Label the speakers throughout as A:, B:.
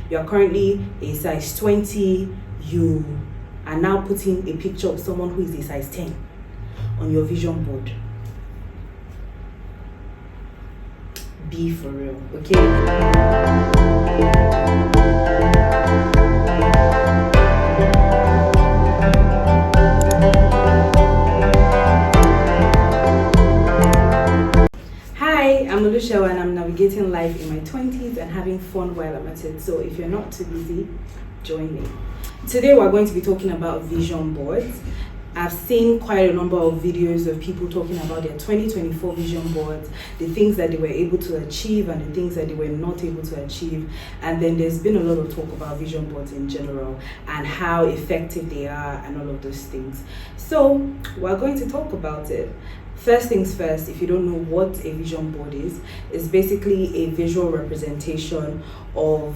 A: you are currently a size 20, you are now putting a picture of someone who is a size 10 on your vision board. Be for real, okay? Hi, I'm Olushewa and I'm navigating life in my 20s and having fun while I'm at it. So if you're not too busy, join me. Today we're going to be talking about vision boards. I've seen quite a number of videos of people talking about their 2024 vision boards, the things that they were able to achieve and the things that they were not able to achieve. And then there's been a lot of talk about vision boards in general and how effective they are and all of those things. So we're going to talk about it. First things first, if you don't know what a vision board is, it's basically a visual representation of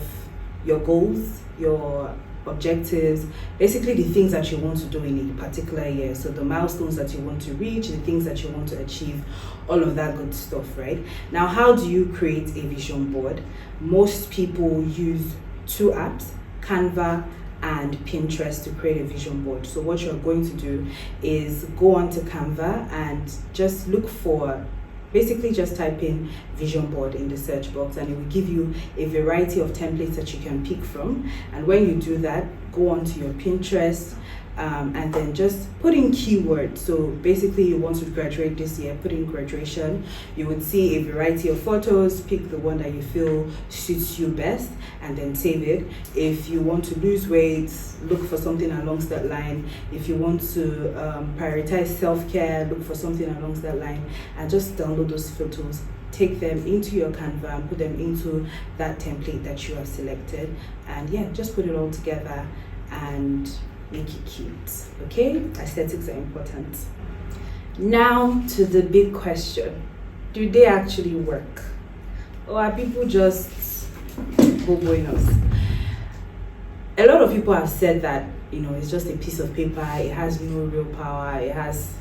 A: your goals, your objectives, basically the things that you want to do in a particular year. So the milestones that you want to reach, the things that you want to achieve, all of that good stuff, right? Now, how do you create a vision board? Most people use two apps, Canva and Pinterest, to create a vision board. So what you're going to do is go onto Canva and just look for, basically just type in vision board in the search box and it will give you a variety of templates that you can pick from. And when you do that, go onto your Pinterest and then just put in keywords. So basically you want to graduate this year, put in graduation. You would see a variety of photos, pick the one that you feel suits you best and then save it. If you want to lose weight, look for something along that line. If you want to prioritize self-care, look for something along that line and just download those photos, take them into your Canva and put them into that template that you have selected, and yeah, just put it all together and make it cute. Okay, aesthetics are important. Now to the big question: do they actually work, or are people just boboing us? A lot of people have said that, you know, it's just a piece of paper, it has no real power, it has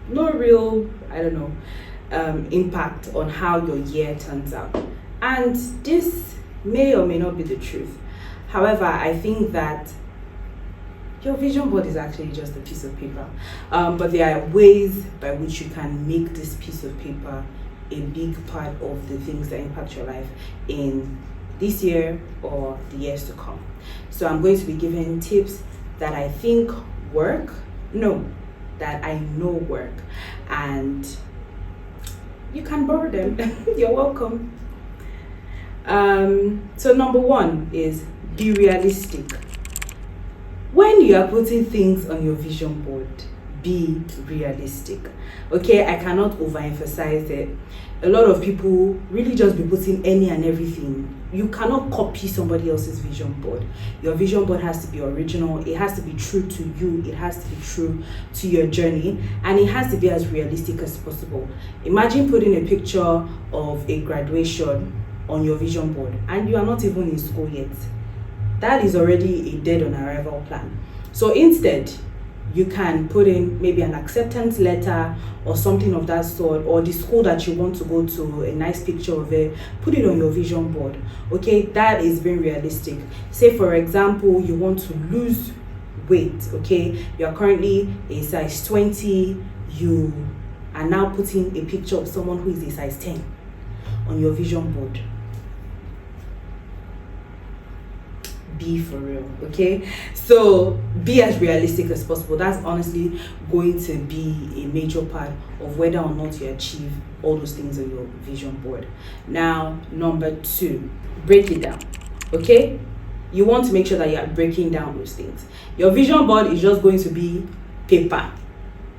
A: no real, impact on how your year turns out. And this may or may not be the truth. However, I think that your vision board is actually just a piece of paper. But there are ways by which you can make this piece of paper a big part of the things that impact your life in this year or the years to come. So I'm going to be giving tips that I think work, that I know work, and you can borrow them. You're welcome. So number one is be realistic. When you are putting things on your vision board, be realistic. Okay, I cannot overemphasize it. A lot of people really just be putting any and everything. You cannot copy somebody else's vision board. Your vision board has to be original. It has to be true to you. It has to be true to your journey, and it has to be as realistic as possible. Imagine putting a picture of a graduation on your vision board and you are not even in school yet. That is already a dead on arrival plan. So instead, you can put in maybe an acceptance letter or something of that sort, or the school that you want to go to, a nice picture of it, put it on your vision board. Okay, that is very realistic. Say for example, you want to lose weight, okay? You are currently a size 20, you are now putting a picture of someone who is a size 10 on your vision board. Be for real, okay? So be as realistic as possible. That's honestly going to be a major part of whether or not you achieve all those things on your vision board. Now, number two, break it down, okay? You want to make sure that you are breaking down those things. Your vision board is just going to be paper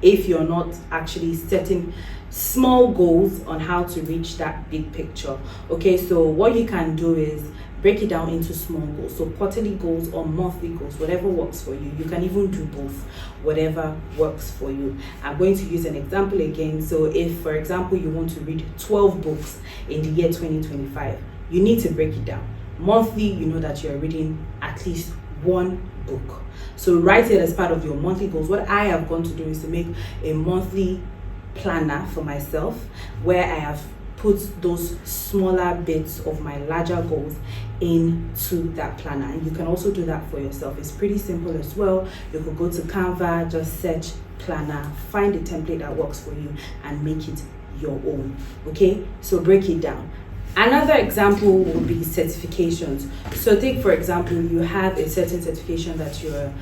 A: if you're not actually setting small goals on how to reach that big picture. Okay, so what you can do is break it down into small goals, so quarterly goals or monthly goals, whatever works for you. You can even do both, whatever works for you. I'm going to use an example again. So if, for example, you want to read 12 books in the year 2025, you need to break it down. Monthly, you know that you're reading at least one book. So write it as part of your monthly goals. What I have gone to do is to make a monthly planner for myself where I have put those smaller bits of my larger goals into that planner. And you can also do that for yourself. It's pretty simple as well. You could go to Canva, just search planner, find a template that works for you, and make it your own. Okay, so break it down. Another example would be certifications. So take, for example, you have a certain certification that you're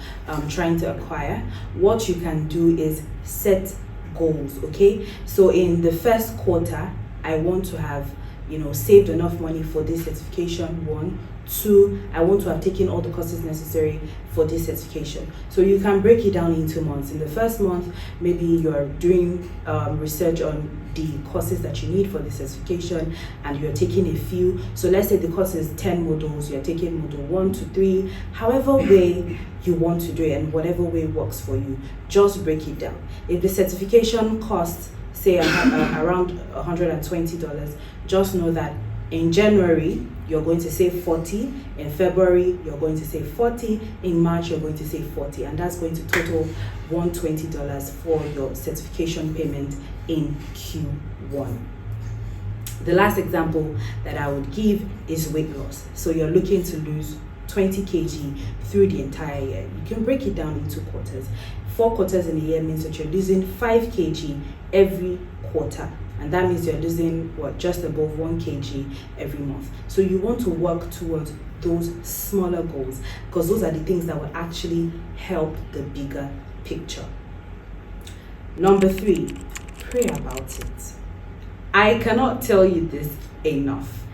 A: trying to acquire. What you can do is set goals. Okay, so in the first quarter, I want to have saved enough money for this certification. 1, 2, I want to have taken all the courses necessary for this certification. So you can break it down into months. In the first month, maybe you're doing research on the courses that you need for the certification, and you're taking a few. So let's say the course is 10 modules, you're taking module 1 to 3, however way you want to do it and whatever way works for you. Just break it down. If the certification costs, say around $120, just know that in January you're going to save 40, in February you're going to save 40, in March you're going to save 40, and that's going to total $120 for your certification payment in Q1. The last example that I would give is weight loss. So you're looking to lose 20 kg through the entire year. You can break it down into quarters. 4 quarters in a year means that you're losing 5 kg every quarter, and that means you're losing just above 1 kg every month. So you want to work towards those smaller goals, because those are the things that will actually help the bigger picture. Number 3, pray about it. I cannot tell you this enough.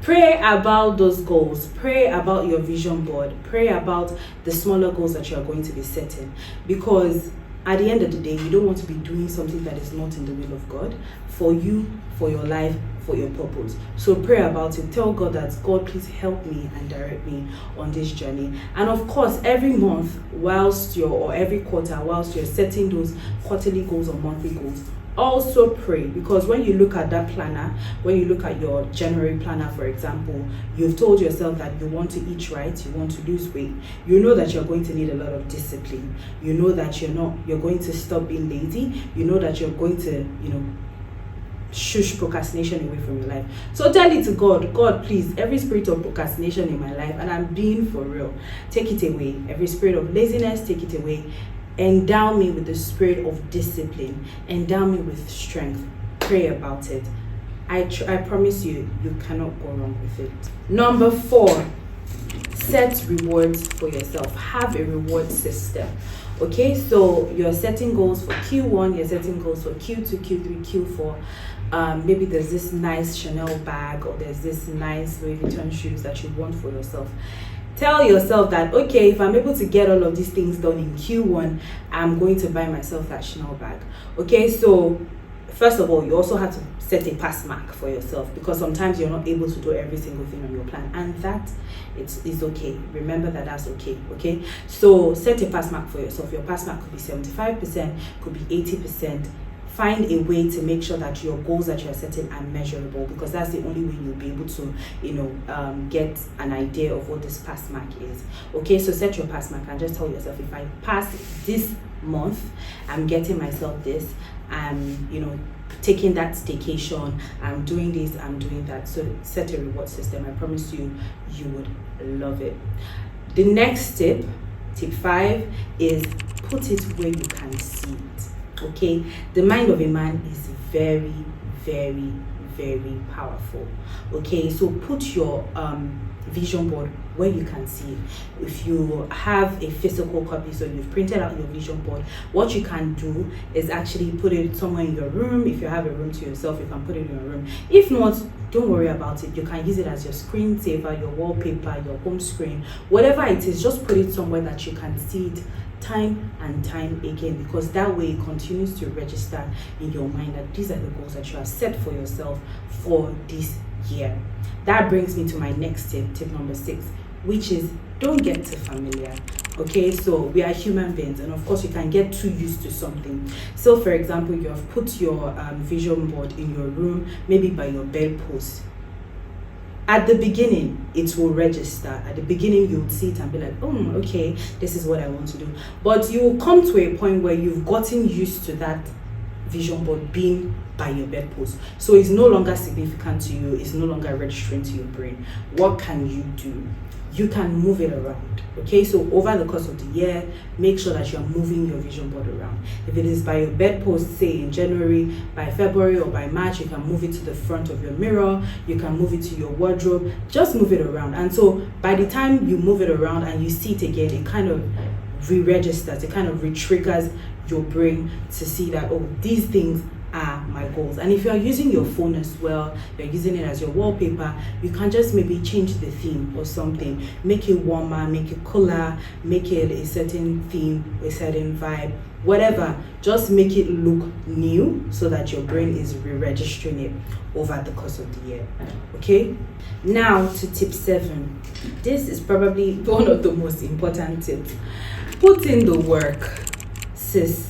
A: Pray about those goals. Pray about your vision board. Pray about the smaller goals that you are going to be setting, because at the end of the day, you don't want to be doing something that is not in the will of God for you, for your life, for your purpose. So pray about it. Tell God that, God, please help me and direct me on this journey. And of course, every month, or every quarter, whilst you're setting those quarterly goals or monthly goals, also pray, because when you look at that planner, when you look at your January planner, for example, you've told yourself that you want to eat right, you want to lose weight. You know that you're going to need a lot of discipline. You know that you're going to stop being lazy. You know that you're going to, shush procrastination away from your life. So tell it to God. God, please, every spirit of procrastination in my life, and I'm being for real, take it away. Every spirit of laziness, take it away. Endow me with the spirit of discipline. Endow me with strength. Pray about it. I promise you, you cannot go wrong with it. Number 4, set rewards for yourself. Have a reward system. Okay, so you're setting goals for Q1, you're setting goals for Q2, Q3, Q4. Maybe there's this nice Chanel bag, or there's this nice Louis Vuitton shoes that you want for yourself. Tell yourself that, okay, if I'm able to get all of these things done in Q1, I'm going to buy myself that Chanel bag. Okay, so first of all, you also have to set a pass mark for yourself, because sometimes you're not able to do every single thing on your plan, and that is okay. Remember that that's okay. Okay, so set a pass mark for yourself. Your pass mark could be 75%, could be 80%. Find a way to make sure that your goals that you're setting are measurable, because that's the only way you'll be able to, get an idea of what this pass mark is. Okay, so set your pass mark and just tell yourself, if I pass this month, I'm getting myself this. I'm, taking that staycation. I'm doing this. I'm doing that. So set a reward system. I promise you, you would love it. The next tip 5, is put it where you can see it. Okay, the mind of a man is very, very, very powerful. Okay, so put your vision board where you can see it. If you have a physical copy, so you've printed out your vision board, what you can do is actually put it somewhere in your room. If you have a room to yourself, you can put it in your room. If not, don't worry about it. You can use it as your screensaver, your wallpaper, your home screen, whatever it is. Just put it somewhere that you can see it time and time again, because that way it continues to register in your mind that these are the goals that you have set for yourself for this year. That brings me to my next tip number 6, which is don't get too familiar. Okay, so we are human beings, and of course you can get too used to something. So for example, you have put your vision board in your room, maybe by your bedpost. At the beginning, it will register. At the beginning, you would see it and be like, oh, okay, this is what I want to do. But you will come to a point where you've gotten used to that vision board being by your bedpost. So it's no longer significant to you, it's no longer registering to your brain. What can you do? You can move it around. Okay, so over the course of the year, make sure that you're moving your vision board around. If it is by your bedpost, say in January, by February or by March, you can move it to the front of your mirror, you can move it to your wardrobe, just move it around. And so by the time you move it around and you see it again, it kind of re-registers, it kind of re-triggers your brain to see that, oh, these things are my goals. And if you are using your phone as well, you're using it as your wallpaper, you can just maybe change the theme or something, make it warmer, make it cooler, make it a certain theme, a certain vibe, whatever. Just make it look new so that your brain is re-registering it over the course of the year. Okay, now to tip 7. This is probably one of the most important tips. Put in the work, sis.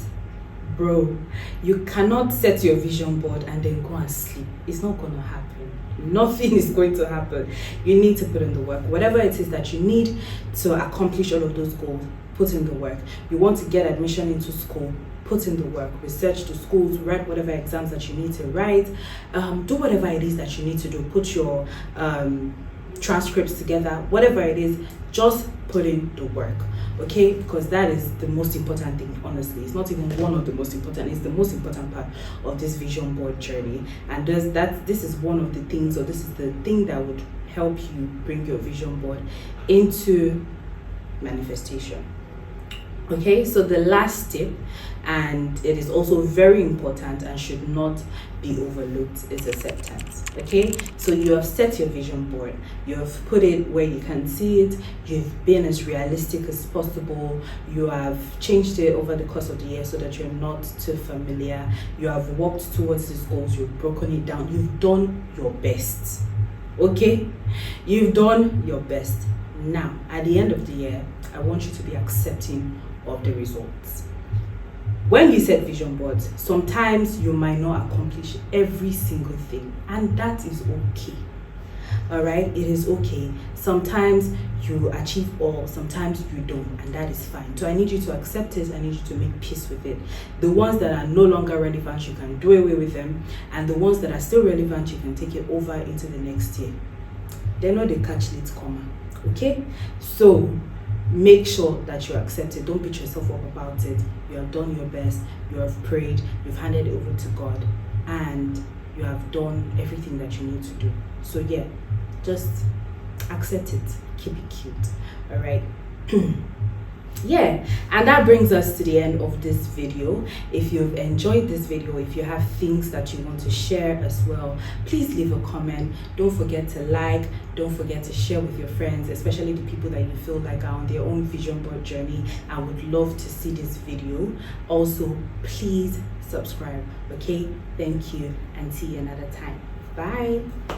A: Bro, you cannot set your vision board and then go and sleep. It's not going to happen. Nothing is going to happen. You need to put in the work. Whatever it is that you need to accomplish all of those goals, put in the work. You want to get admission into school, put in the work. Research the schools, write whatever exams that you need to write. Do whatever it is that you need to do. Put your transcripts together, whatever it is, just put in the work. Okay, because that is the most important thing. Honestly, it's not even one of the most important, it's the most important part of this vision board journey. And this is one of the things, or this is the thing that would help you bring your vision board into manifestation. Okay, so the last tip, and it is also very important and should not be overlooked, is acceptance. Okay, so you have set your vision board, you have put it where you can see it, you've been as realistic as possible, you have changed it over the course of the year so that you're not too familiar, you have worked towards these goals, you've broken it down, you've done your best. Okay, you've done your best. Now at the end of the year, I want you to be accepting of the results. When you set vision boards, sometimes you might not accomplish every single thing, and that is okay. All right, it is okay. Sometimes you achieve all, sometimes you don't, and that is fine. So I need you to accept it. I need you to make peace with it. The ones that are no longer relevant, you can do away with them, and the ones that are still relevant, you can take it over into the next year. They know they catch late comma. Okay, so make sure that you accept it. Don't beat yourself up about it. You have done your best, you have prayed, you've handed it over to God, and you have done everything that you need to do. So yeah, just accept it. Keep it cute. All right. Yeah, and that brings us to the end of this video. If you've enjoyed this video, if you have things that you want to share as well, please leave a comment. Don't forget to like, don't forget to share with your friends, especially the people that you feel like are on their own vision board journey and would love to see this video. Also, please subscribe. Okay, thank you, and see you another time. Bye.